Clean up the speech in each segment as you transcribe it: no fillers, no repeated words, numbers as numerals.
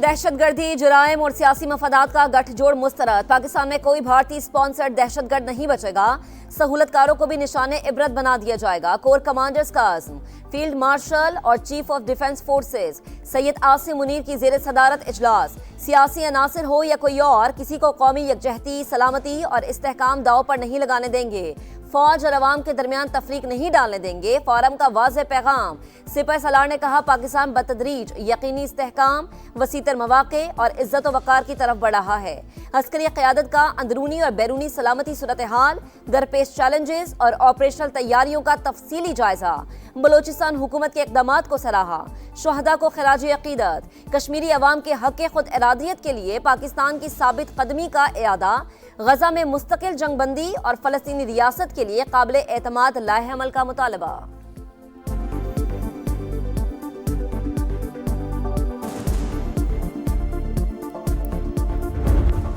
दहशतगर्दी, जुराइम और सियासी मफादात का गठजोड़ मुस्तरद। पाकिस्तान में कोई भारतीय स्पॉन्सर्ड दहशतगर्द नहीं बचेगा। सहूलतकारों को भी निशाने इबरत बना दिया जाएगा। कोर कमांडर्स का अज़्म। फील्ड मार्शल और chief of defence forces Syed Asim Munir की जेर सदारत इजलास। सियासी अनासर हो या कोई और, किसी को कौमी यकजहती, सलामती और इस्तेहकाम दाव पर नहीं लगाने देंगे। फौज और अवाम के दरमियान तफरीक नहीं डालने देंगे। फोरम का वाज़ेह पैगाम। सिपह सलार ने कहा, पाकिस्तान बतदरीज यकीनी इस्तेहकाम, वसीतर मवाक़े और इज्जत व वक़ार की तरफ बढ़ रहा है। अस्करी क़यादत का अंदरूनी और बैरूनी सलामती सूरत हाल, दरपेश चैलेंजेस और ऑपरेशनल तैयारियों का तफसीली जायजा। बलोचिस्तान हुकूमत के इक़दामात को सराहा। शुहदा को खिराज अक़ीदत। कश्मीरी अवाम के हक़ खुद इरादियत के लिए पाकिस्तान की साबित कदमी का इआदा। गजा में मुस्तकिल जंगबंदी और फ़लस्तीनी रियासत के लिए काबिल एतमाद लाहे अमल का मुतालबा।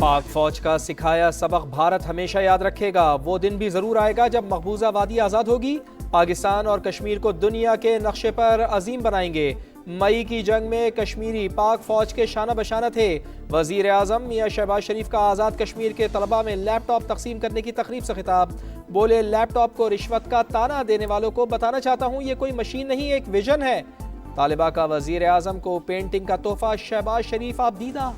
पाक फौज का सिखाया सबक भारत हमेशा याद रखेगा। वो दिन भी जरूर आएगा जब मकबूजा वादी आज़ाद होगी। पाकिस्तान और कश्मीर को दुनिया के नक्शे पर अजीम बनाएंगे। मई की जंग में कश्मीरी पाक फौज के शाना बशाना थे। वजीर आज़म मियां शहबाज शरीफ का आज़ाद कश्मीर के तलबा में लैपटॉप तकसीम करने की तकरीब से खिताब। बोले, लैपटॉप को रिश्वत का ताना देने वालों को बताना चाहता हूँ, ये कोई मशीन नहीं, एक विजन है। तालिबा का वजीर आज़म को पेंटिंग का तोहफा, शहबाज शरीफ आप दीदा।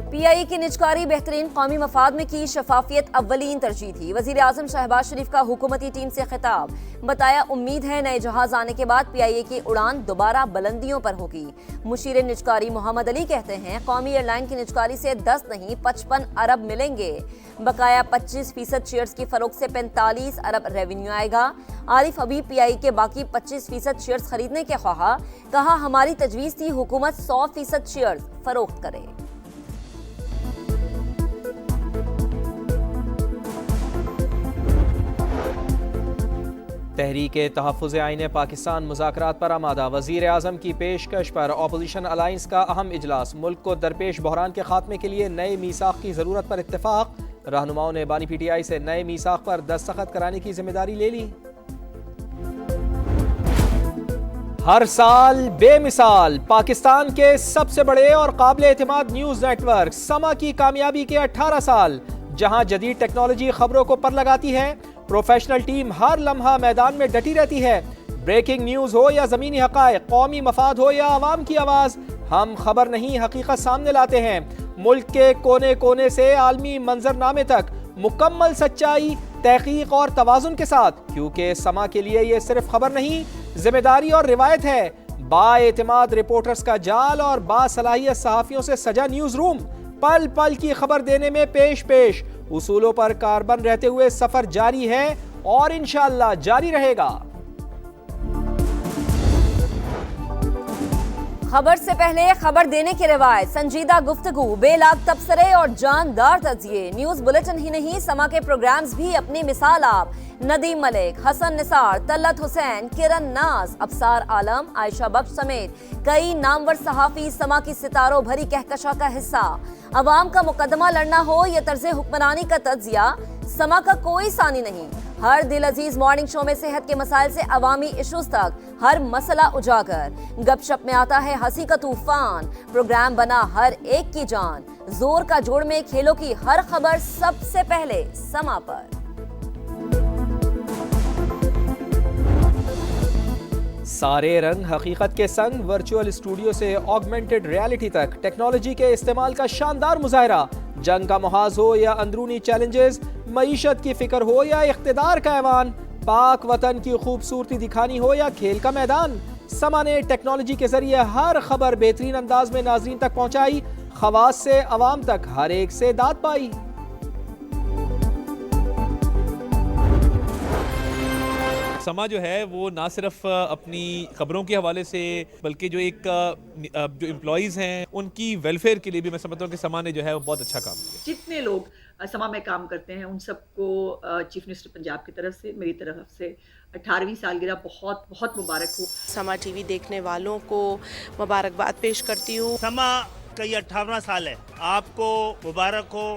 PIA की निजकारी बेहतरीन कौमी मफाद में की शफाफियत अव्वलीन तरजीह थी। वजीर आज़म शहबाज शरीफ का हुकूमती टीम से खिताब। बताया, उम्मीद है नए जहाज आने के बाद PIA की उड़ान दोबारा बुलंदियों पर होगी। मुशीर निजकारी मोहम्मद अली कहते हैं, कौमी एयरलाइन की निजकारी से 10 नहीं 55 अरब मिलेंगे। बकाया 25% शेयर्स की फरोख्त से 45 अरब रेवेन्यू आएगा। आरिफ हबीब PIA के बाकी 25% शेयर्स खरीदने के ख्वाहा। कहा, हमारी तजवीज़ थी हुकूमत 100% शेयर्स फरोख्त करे। तहरीके तहफ़्फ़ुज़ आईन पाकिस्तान मुज़ाकरात पर आमादा। वज़ीर आज़म की पेशकश पर ऑपोजिशन अलायंस का अहम इजलास। मुल्क को दरपेश बहरान के खात्मे के लिए नए मीसाक़ की ज़रूरत पर इत्तेफाक। रहनुमाओं ने बानी PTI से नए मीसाक़ पर दस्तखत कराने की जिम्मेदारी ले ली। हर साल बेमिसाल पाकिस्तान के सबसे बड़े और काबिल एतमाद न्यूज़ नेटवर्क समा की कामयाबी के 18 साल, जहां जदीद टेक्नोलॉजी खबरों को पर लगाती है। प्रोफेशनल टीम हर लम्हा मैदान में डटी रहती है। ब्रेकिंग न्यूज हो या जमीनी हकायक, कौमी मफाद हो या आवाम की आवाज, हम खबर नहीं हकीकत सामने लाते हैं। मुल्क के कोने कोने से आलमी मंजरनामे तक मुकम्मल सच्चाई, तहकीक और तवाजुन के साथ, क्योंकि समा के लिए ये सिर्फ खबर नहीं, जिम्मेदारी और रिवायत है। बाएतमाद रिपोर्टर्स का जाल और बासलाहियत सहाफियों से सजा न्यूज रूम, पल पल की खबर देने में पेश पेश, उसूलों पर कारबन रहते हुए सफर जारी है और इंशाअल्लाह जारी रहेगा। खबर से पहले खबर देने की रिवायत, संजीदा गुफ्तगू, बेलाग तबसरे और जानदार तजिए। न्यूज बुलेटिन ही नहीं, समा के प्रोग्राम्स भी अपनी मिसाल आप। नदीम मलिक, हसन निसार, तलत हुसैन, किरण नाज, अफसार आलम, आयशा बख्श समेत कई नामवर सहाफी समा की सितारों भरी कहकशा का हिस्सा। अवाम का मुकदमा लड़ना हो या तर्ज हुक्मरानी का तज्जिया, समा का कोई सानी नहीं। हर दिल अजीज मॉर्निंग शो में सेहत के मसाइल से अवामी इशूज तक हर मसला उजागर। गपशप में आता है हंसी का तूफान, प्रोग्राम बना हर एक की जान। जोर का जोड़ में खेलों की हर खबर सबसे पहले समा पर। सारे रंग हकीकत के संग, वर्चुअल स्टूडियो से ऑगमेंटेड रियलिटी तक टेक्नोलॉजी के इस्तेमाल का शानदार मुजाहरा। जंग का मुहाज हो या अंदरूनी चैलेंजेस, मईशत की फिक्र हो या इख्तिदार का ऐवान, पाक वतन की खूबसूरती दिखानी हो या खेल का मैदान, समा ने टेक्नोलॉजी के जरिए हर खबर बेहतरीन अंदाज में नाजरीन तक पहुंचाई। खवास से अवाम तक हर एक से दाद पाई। समा जो है वो ना सिर्फ अपनी खबरों के हवाले से, बल्कि जो जो एम्प्लॉयज़ हैं उनकी वेलफेयर के लिए भी मैं समझता हूँ कि समा ने जो है वो बहुत अच्छा काम किया। जितने लोग समा में काम करते हैं उन सबको चीफ मिनिस्टर पंजाब की तरफ से, मेरी तरफ से 18वीं सालगिरह बहुत बहुत मुबारक हो। समा टीवी देखने वालों को मुबारकबाद पेश करती हूँ। समा का ये 18वां साल है, आपको मुबारक हो।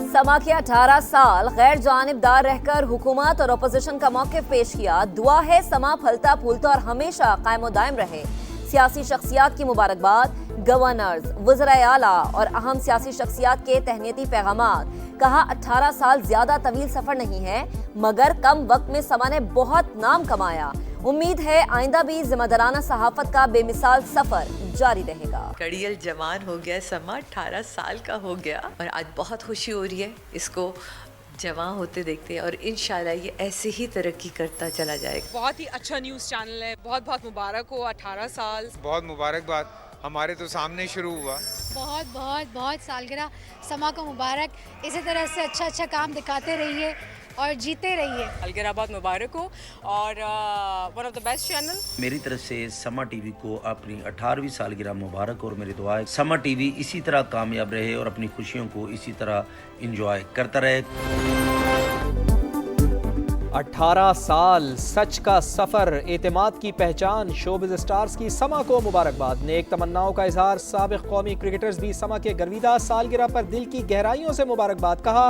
समा के 18 साल गैर जानिबदार रहकर हुकूमत और अपोजिशन का मौक़िफ़ पेश किया। दुआ है समा फलता फूलता और हमेशा कायम व दायम रहे। सियासी शख्सियात की मुबारकबाद, गवर्नर्स, वज़राए आला और अहम सियासी शख्सियात के तहनीती पैगामात। कहा 18 साल ज्यादा तवील सफर नहीं है, मगर कम वक्त में समा ने बहुत नाम कमाया। उम्मीद है आइंदा भी जिम्मेदाराना सहाफत का बेमिसाल सफर जारी रहेगा। कड़ियल जवान हो गया समा, 18 साल का हो गया और आज बहुत खुशी हो रही है इसको जवान होते देखते हैं और इंशाल्लाह ये ऐसे ही तरक्की करता चला जाएगा। बहुत ही अच्छा न्यूज़ चैनल है, बहुत बहुत मुबारक हो 18 साल। बहुत मुबारकबाद, हमारे तो सामने शुरू हुआ। बहुत बहुत बहुत सालगिरह समा को मुबारक। इसी तरह से अच्छा काम दिखाते रहिए और जीते रहिए। सालगिरह बहुत मुबारक हो और one of the best channel. मेरी तरफ से समा टीवी को अपनी 18वीं सालगिरह मुबारक और मेरी दुआ है समा टीवी इसी तरह कामयाब रहे और अपनी खुशियों को इसी तरह एंजॉय करता रहे। 18 साल, सच का सफर, एतमाद की पहचान, शोबिज़ स्टार्स की समा को मुबारकबाद। नेक तमन्नाओं का इजहार, साबिक कौमी क्रिकेटर्स भी समा के गर्विदा सालगिरह पर दिल की गहराइयों से मुबारकबाद। कहा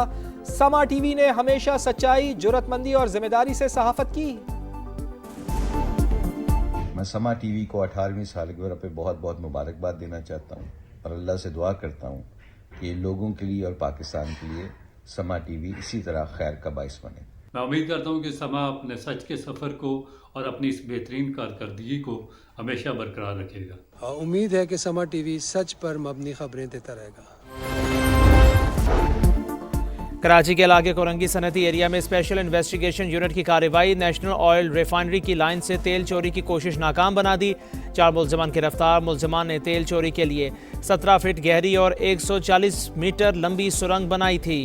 समा टीवी ने हमेशा सच्चाई, जुर्रतमंदी और जिम्मेदारी से सहाफत की। मैं समा टीवी को 18वीं सालगिरह पे बहुत बहुत मुबारकबाद देना चाहता हूँ और अल्लाह से दुआ करता हूँ कि लोगों के लिए और पाकिस्तान के लिए समा टीवी इसी तरह खैर का बाइस बने। मैं उम्मीद करता हूँ कि समा अपने सच के सफ़र को और अपनी इस बेहतरीन कारकर्दगी को हमेशा बरकरार रखेगा। उम्मीद है कि समा टीवी सच पर मबनी खबरें देता रहेगा। कराची के इलाके कोरंगी सनती एरिया में स्पेशल इन्वेस्टिगेशन यूनिट की कार्रवाई। नेशनल ऑयल रिफाइनरी की लाइन से तेल चोरी की कोशिश नाकाम बना दी। 4 मुलजमान गिरफ्तार। मुलजमान ने तेल चोरी के लिए 17 फीट गहरी और 140 मीटर लंबी सुरंग बनाई थी।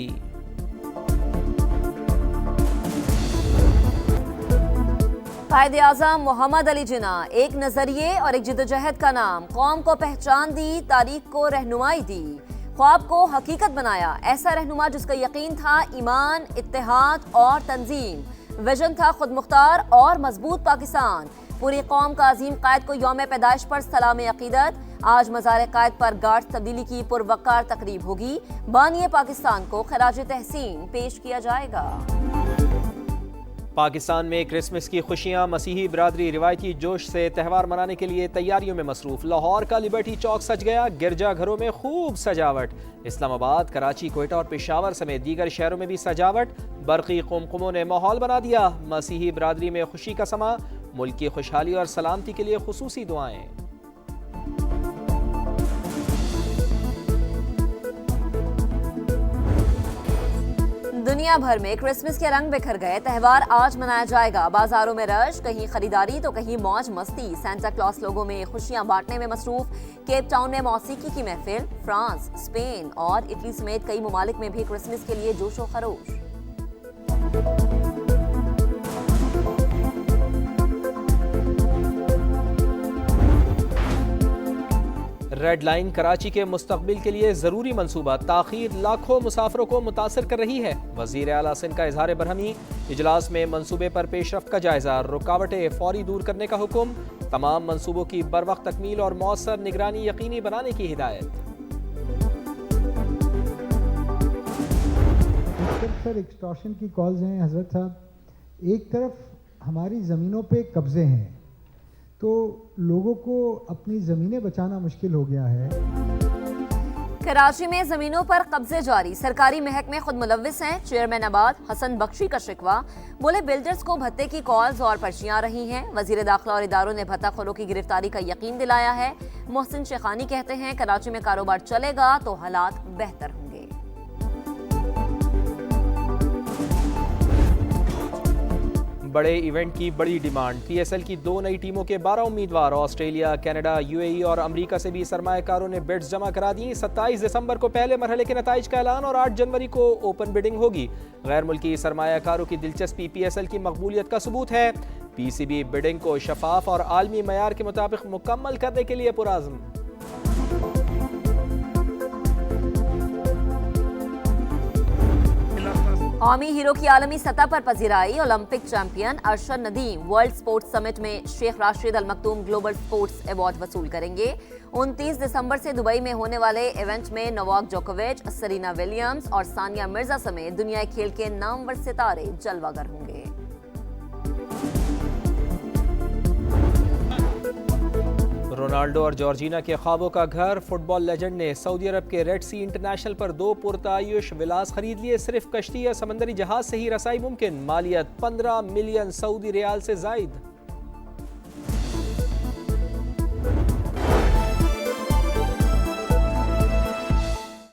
कायदे आज़म मोहम्मद अली जिन्ना, एक नजरिए और एक जिद्दोजहद का नाम। कौम को पहचान दी, तारीख को रहनुमाई दी, ख्वाब को हकीकत बनाया। ऐसा रहनुमा जिसका यकीन था ईमान, इत्तेहाद और तंजीम। विजन था खुद मुख्तार और मजबूत पाकिस्तान। पूरी कौम का अजीम कायद को यौम पैदाइश पर सलाम अकीदत। आज मज़ार कायद पर गार्ड तब्दीली की पुरवकार तकरीब होगी। बानिए पाकिस्तान को खराज तहसीन पेश किया जाएगा। पाकिस्तान में क्रिसमस की खुशियां, मसीही बिरादरी रिवायती जोश से त्यौहार मनाने के लिए तैयारियों में मसरूफ। लाहौर का लिबर्टी चौक सज गया, गिरजाघरों में खूब सजावट। इस्लामाबाद, कराची, क्वेटा और पेशावर समेत दीगर शहरों में भी सजावट। बरक़ी कुमकुमों ने माहौल बना दिया। मसीही बिरादरी में खुशी का समा। मुल्क की खुशहाली और सलामती के लिए खुसूसी दुआएं। दुनिया भर में क्रिसमस के रंग बिखर गए। त्यौहार आज मनाया जाएगा। बाजारों में रश, कहीं खरीदारी तो कहीं मौज मस्ती। सेंटा क्लॉस लोगों में खुशियां बांटने में मसरूफ। केप टाउन में मौसीकी की महफिल। फ्रांस, स्पेन और इटली समेत कई ममालिक में भी क्रिसमस के लिए जोशो खरोश। रेड लाइन कराची के मुस्तकबिल के लिए जरूरी मंसूबा। ताखीर लाखों मुसाफिरों को मुतासर कर रही है। वजीर आला सिंध का इजहार बरहमी। इजलास में मंसूबे पर पेशरफ्त का जायजा। रुकावटें फौरी दूर करने का हुक्म। तमाम मंसूबों की बरवक्त तकमील और मौसर निगरानी यकीनी बनाने की हिदायत। सर एक्सटॉर्शन की कॉल्स हैं हजरत साहब। एक तरफ हमारी ज़मीनों पे कब्जे हैं तो लोगों को अपनी ज़मीनें बचाना मुश्किल हो गया है। कराची में ज़मीनों पर कब्जे जारी। सरकारी महकमे खुद मुलव्विस हैं। चेयरमैन आबाद हसन बख्शी का शिकवा। बोले बिल्डर्स को भत्ते की कॉल्स और पर्चियां आ रही हैं। वजीर दाखिला और इदारों ने भत्ताखोरों की गिरफ्तारी का यकीन दिलाया है। मोहसिन शेखानी कहते हैं कराची में कारोबार चलेगा तो हालात बेहतर होंगे। बड़े इवेंट की बड़ी डिमांड। PSL की 2 नई टीमों के 12 उम्मीदवार। ऑस्ट्रेलिया, कनाडा, UAE और अमेरिका से भी सरमायाकारों ने बिड्स जमा करा दी। 27 दिसंबर को पहले मरहले के नताइज का ऐलान और 8 जनवरी को ओपन बिडिंग होगी। गैर मुल्की सरमायाकारों की दिलचस्पी PSL की मकबूलियत का सबूत है। PCB बिडिंग को शफाफ और आलमी मयार के मुताबिक मुकम्मल करने के लिए पुरअज़्म। कौमी हीरो की आलमी सतह पर पजीराई। Olympic champion Arshad Nadeem world sports summit में Sheikh Rashid Al Maktoum global sports award वसूल करेंगे। 29 दिसंबर से दुबई में होने वाले इवेंट में नोवाक जोकोविच, सेरेना विलियम्स और सानिया मिर्जा समेत दुनिया खेल के नामवर सितारे जलवागर होंगे। रोनाल्डो और जॉर्जिना के ख्वाबों का घर। फुटबॉल लेजेंड ने सऊदी अरब के रेड सी इंटरनेशनल पर 2 पुरतायुश विलास खरीद लिए। सिर्फ कश्ती या समंदरी जहाज से ही रसाई मुमकिन। मालियत 15 मिलियन सऊदी रियाल से जायद।